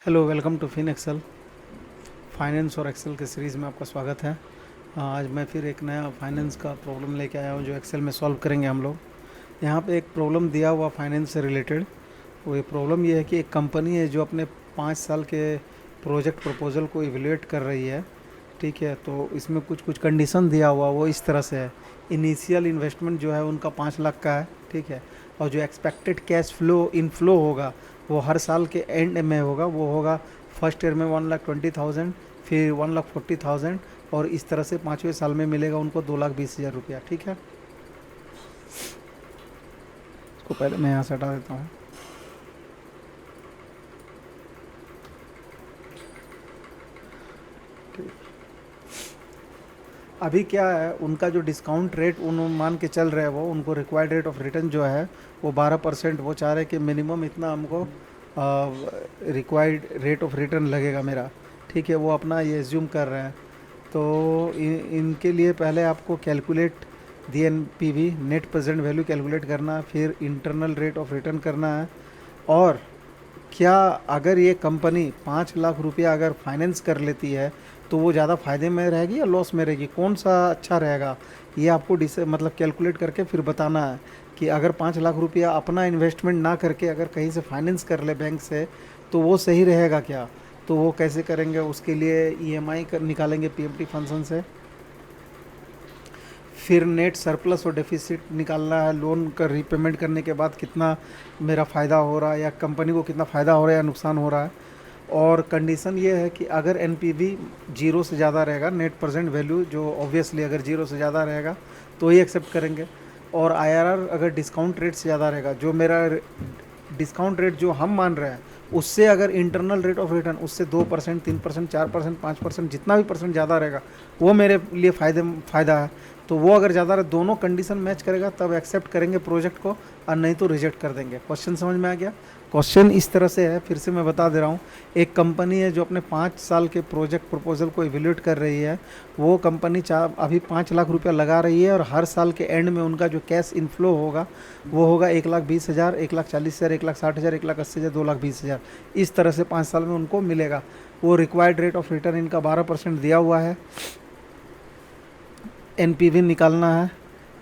Hello, welcome to Fin Excel. Finance और Excel के series में आपका स्वागत है। आज मैं फिर एक नया फाइनेंस का प्रॉब्लम लेके आया हूँ जो एक्सेल में सॉल्व करेंगे हम लोग। यहाँ पे एक प्रॉब्लम दिया हुआ फाइनेंस से रिलेटेड। वो ये प्रॉब्लम ये है कि एक कंपनी है जो अपने 5 साल के प्रोजेक्ट प्रपोजल को इवेल्युएट कर रही है। ठीक है, तो इसमें कुछ कुछ कंडीशन दिया हुआ वो इस तरह से है। इनिशियल इन्वेस्टमेंट जो है उनका 5 लाख का है। ठीक है, और जो एक्सपेक्टेड कैश फ्लो इनफ्लो होगा वो हर साल के एंड में होगा। वो होगा फर्स्ट ईयर में 1,20,000, फिर 1,40,000, और इस तरह से 5वें साल में मिलेगा उनको 2,20,000 रुपया। ठीक है, इसको पहले मैं यहाँ से हटा देता हूँ। अभी क्या है, उनका जो डिस्काउंट रेट उन मान के चल रहे हैं, वो उनको रिक्वायर्ड रेट ऑफ रिटर्न जो है वो 12%। वो चाह रहे हैं कि मिनिमम इतना हमको रिक्वायर्ड रेट ऑफ रिटर्न लगेगा मेरा। ठीक है, वो अपना ये एज्यूम कर रहे हैं। तो इनके लिए पहले आपको calculate the N P V net present value calculate करना है, फिर इंटरनल रेट ऑफ रिटर्न करना है। और क्या अगर ये कंपनी 5 लाख रुपया अगर फाइनेंस कर लेती है तो वो ज़्यादा फ़ायदे में रहेगी या लॉस में रहेगी, कौन सा अच्छा रहेगा, ये आपको मतलब कैलकुलेट करके फिर बताना है कि अगर 5 लाख रुपया अपना इन्वेस्टमेंट ना करके अगर कहीं से फाइनेंस कर ले बैंक से तो वो सही रहेगा क्या। तो वो कैसे करेंगे, उसके लिए ईएमआई निकालेंगे पीएमटी फंक्शन से। फिर नेट सरप्लस और डेफिसिट निकालना है, लोन का रीपेमेंट करने के बाद कितना मेरा फ़ायदा हो रहा है या कंपनी को कितना फ़ायदा हो रहा है या नुकसान हो रहा है। और कंडीशन ये है कि अगर एनपीवी जीरो से ज़्यादा रहेगा, नेट प्रेजेंट वैल्यू जो ऑब्वियसली अगर जीरो से ज़्यादा रहेगा तो ही एक्सेप्ट करेंगे। और आईआरआर अगर डिस्काउंट रेट से ज़्यादा रहेगा, जो मेरा डिस्काउंट रेट जो हम मान रहे हैं उससे अगर इंटरनल रेट ऑफ रिटर्न उससे 2%, 3%, 4%, 5%, जितना भी परसेंट ज़्यादा रहेगा वो मेरे लिए फ़ायदा है। तो वो अगर ज़्यादा रहे, दोनों कंडीशन मैच करेगा तब एक्सेप्ट करेंगे प्रोजेक्ट को, और नहीं तो रिजेक्ट कर देंगे। क्वेश्चन समझ में आ गया। क्वेश्चन इस तरह से है, फिर से मैं बता दे रहा हूँ। एक कंपनी है जो अपने 5 साल के प्रोजेक्ट प्रपोजल को इवेल्यूएट कर रही है। वो कंपनी अभी 5 लाख रुपया लगा रही है और हर साल के एंड में उनका जो कैश इनफ्लो होगा वो होगा 1,20,000, 1,40,000, 1,60,000, 1,80,000, 2,20,000। इस तरह से 5 साल में उनको मिलेगा। वो रिक्वायर्ड रेट ऑफ रिटर्न इनका 12% दिया हुआ है। एनपीवी निकालना है,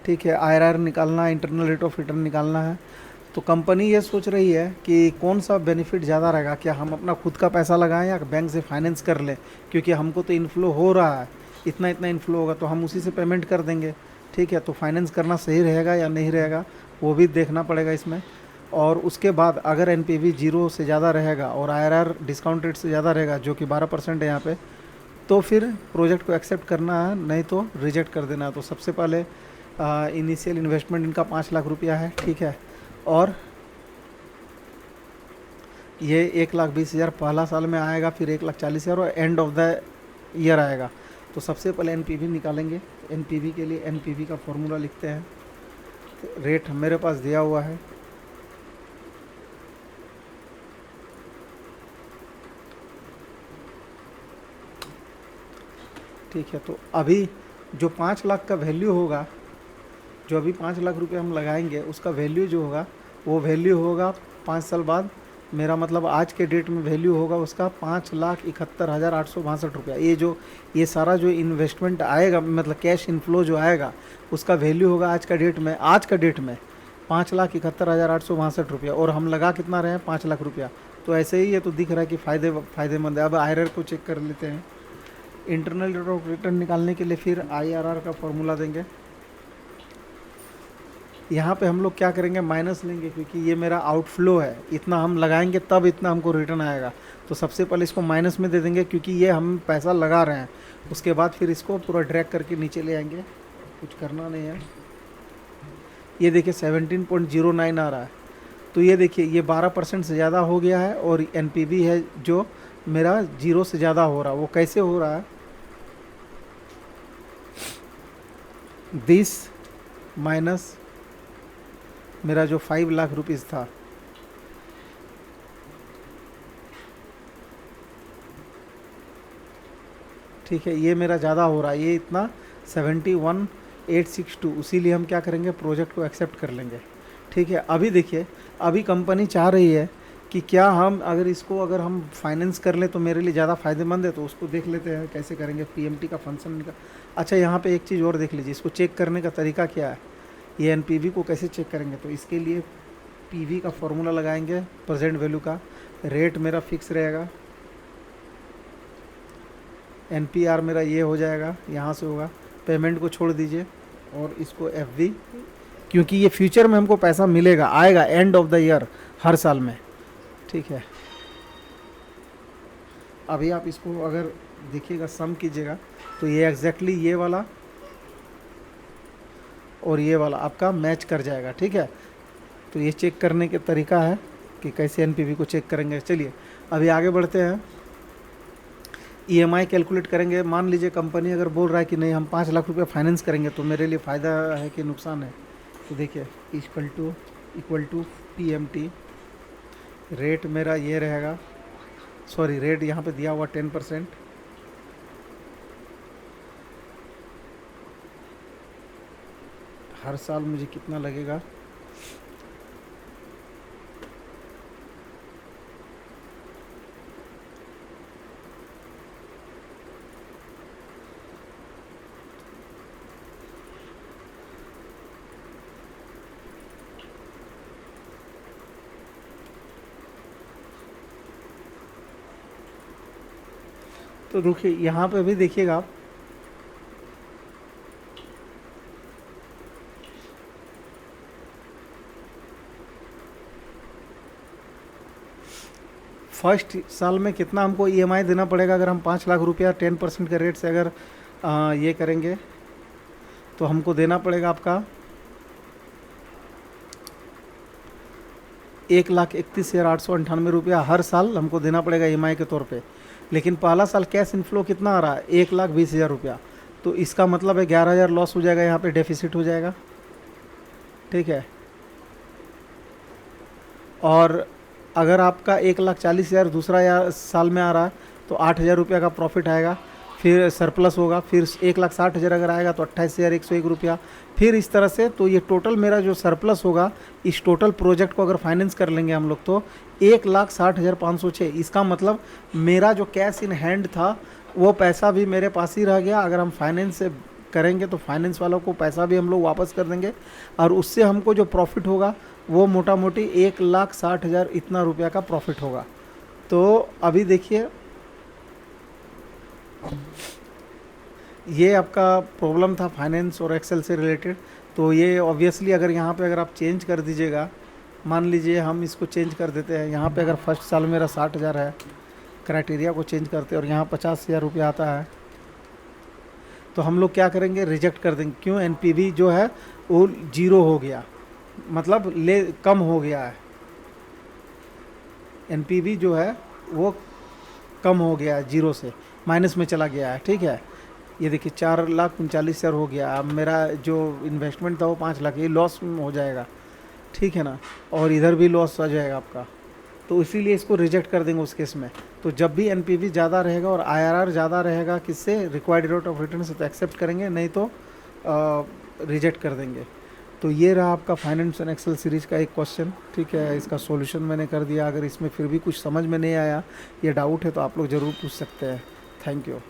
ठीक है, आईआरआर निकालना है, इंटरनल रेट ऑफ रिटर्न निकालना है। तो कंपनी ये सोच रही है कि कौन सा बेनिफिट ज़्यादा रहेगा, क्या हम अपना खुद का पैसा लगाएं या बैंक से फाइनेंस कर लें। क्योंकि हमको तो इन्फ्लो हो रहा है, इतना इतना इन्फ्लो होगा तो हम उसी से पेमेंट कर देंगे। ठीक है, तो फाइनेंस करना सही रहेगा या नहीं रहेगा वो भी देखना पड़ेगा इसमें। और उसके बाद अगर एनपीवी जीरो से ज़्यादा रहेगा और आईआरआर डिस्काउंट रेट से ज़्यादा रहेगा जो कि 12% है यहाँ पे, तो फिर प्रोजेक्ट को एक्सेप्ट करना है, नहीं तो रिजेक्ट कर देना है। तो सबसे पहले इनिशियल इन्वेस्टमेंट इनका 5 लाख रुपया है। ठीक है, और ये 1,20,000 पहला साल में आएगा, फिर 1,40,000 और एंड ऑफ द ईयर आएगा। तो सबसे पहले एनपीवी निकालेंगे। एनपीवी के लिए एनपीवी का फॉर्मूला लिखते हैं। तो रेट मेरे पास दिया हुआ है, ठीक है। तो अभी जो 5 लाख का वैल्यू होगा, जो अभी 5 लाख रुपये हम लगाएंगे उसका वैल्यू जो होगा वो वैल्यू होगा 5 साल बाद। मेरा मतलब आज के डेट में वैल्यू होगा उसका 5,71,862 रुपया। ये सारा जो इन्वेस्टमेंट आएगा, मतलब कैश इनफ्लो जो आएगा उसका वैल्यू होगा आज का डेट में 5,71,862 रुपया। और हम लगा कितना रहे हैं, 5 लाख रुपया। तो ऐसे ही ये तो दिख रहा है कि फ़ायदेमंद है। अब आईआरआर को चेक कर लेते हैं। इंटरनल रेट ऑफ रिटर्न निकालने के लिए फिर आईआरआर का फॉर्मूला देंगे। यहाँ पे हम लोग क्या करेंगे, माइनस लेंगे, क्योंकि ये मेरा आउटफ्लो है, इतना हम लगाएंगे तब इतना हमको रिटर्न आएगा। तो सबसे पहले इसको माइनस में दे देंगे क्योंकि ये हम पैसा लगा रहे हैं। उसके बाद फिर इसको पूरा ड्रैग करके नीचे ले आएंगे, कुछ करना नहीं है। ये देखिए 17.09 आ रहा है। तो ये देखिए ये 12% से ज़्यादा हो गया है। और एनपीवी है जो मेरा जीरो से ज़्यादा हो रहा है। वो कैसे हो रहा है, दिस माइनस मेरा जो 5 लाख रुपीज़ था, ठीक है, ये मेरा ज़्यादा हो रहा है, ये इतना 71,862। इसीलिए हम क्या करेंगे, प्रोजेक्ट को एक्सेप्ट कर लेंगे। ठीक है, अभी देखिए, अभी कंपनी चाह रही है कि क्या हम अगर हम फाइनेंस कर लें तो मेरे लिए ज़्यादा फ़ायदेमंद है, तो उसको देख लेते हैं कैसे करेंगे। पीएमटी का फंक्शन का। अच्छा, यहाँ पे एक चीज़ और देख लीजिए, इसको चेक करने का तरीका क्या है, ये एनपीवी को कैसे चेक करेंगे। तो इसके लिए पीवी का फॉर्मूला लगाएंगे, प्रेजेंट वैल्यू का। रेट मेरा फिक्स रहेगा, एनपीआर मेरा ये हो जाएगा, यहाँ से होगा। पेमेंट को छोड़ दीजिए और इसको एफवी, क्योंकि ये फ्यूचर में हमको पैसा मिलेगा, आएगा एंड ऑफ द ईयर हर साल में, ठीक है। अभी आप इसको अगर देखिएगा, सम कीजिएगा, तो ये एग्जैक्टली ये वाला और ये वाला आपका मैच कर जाएगा, ठीक है। तो ये चेक करने के तरीका है कि कैसे एनपीवी को चेक करेंगे। चलिए अभी आगे बढ़ते हैं। ईएमआई कैलकुलेट करेंगे। मान लीजिए कंपनी अगर बोल रहा है कि नहीं हम 5 लाख रुपये फाइनेंस करेंगे, तो मेरे लिए फ़ायदा है कि नुकसान है। तो देखिए इक्वल टू पीएमटी, रेट मेरा ये रहेगा, सॉरी रेट यहाँ पे दिया हुआ 10%। हर साल मुझे कितना लगेगा, तो रुकिए यहाँ पे भी देखिएगा आप, फर्स्ट साल में कितना हमको ईएमआई देना पड़ेगा। अगर हम 5 लाख रुपया 10% के रेट से अगर ये करेंगे, तो हमको देना पड़ेगा आपका 1,31,898 रुपया हर साल हमको देना पड़ेगा ईएमआई के तौर पे। लेकिन पहला साल कैश इनफ्लो कितना आ रहा है, 1,20,000 रुपया। तो इसका मतलब है 11,000 लॉस हो जाएगा, यहाँ पे डेफिसिट हो जाएगा, ठीक है। और अगर आपका 1,40,000 दूसरा साल में आ रहा है, तो 8,000 रुपया का प्रॉफिट आएगा, फिर सरप्लस होगा, फिर 1,60,000 अगर आएगा तो 28,101 रुपया, फिर इस तरह से। तो ये टोटल मेरा जो सरप्लस होगा, इस टोटल प्रोजेक्ट को अगर फाइनेंस कर लेंगे हम लोग, तो 1,60,506। इसका मतलब मेरा जो कैश इन हैंड था वो पैसा भी मेरे पास ही रह गया। अगर हम फाइनेंस से करेंगे तो फाइनेंस वालों को पैसा भी हम लोग वापस कर देंगे, और उससे हमको जो प्रॉफिट होगा वो मोटा मोटी 1,60,000 इतना रुपया का प्रॉफिट होगा। तो अभी देखिए, ये आपका प्रॉब्लम था फाइनेंस और एक्सेल से रिलेटेड। तो ये ऑब्वियसली अगर यहाँ पे अगर आप चेंज कर दीजिएगा, मान लीजिए हम इसको चेंज कर देते हैं, यहाँ पे अगर फर्स्ट साल मेरा 60,000 है, क्राइटेरिया को चेंज करते हैं और यहाँ 50,000 रुपया आता है, तो हम लोग क्या करेंगे, रिजेक्ट कर देंगे। क्यों, एनपीवी जो है वो 0 हो गया, मतलब कम हो गया है। एनपीवी जो है वो कम हो गया है, 0 से माइनस में चला गया है, ठीक है। ये देखिए 4,39,000 हो गया। अब मेरा जो इन्वेस्टमेंट था वो 5 लाख, ये लॉस हो जाएगा, ठीक है ना। और इधर भी लॉस आ जाएगा आपका, तो इसीलिए इसको रिजेक्ट कर देंगे उस केस में। तो जब भी एनपीवी ज़्यादा रहेगा और आईआरआर ज़्यादा रहेगा, किससे, रिक्वायर्ड रेट ऑफ रिटर्न से, तो एक्सेप्ट करेंगे, नहीं तो रिजेक्ट कर देंगे। तो ये रहा आपका फाइनेंस एंड एक्सेल सीरीज़ का एक क्वेश्चन, ठीक है। इसका सॉल्यूशन मैंने कर दिया। अगर इसमें फिर भी कुछ समझ में नहीं आया या डाउट है तो आप लोग ज़रूर पूछ सकते हैं। Thank you.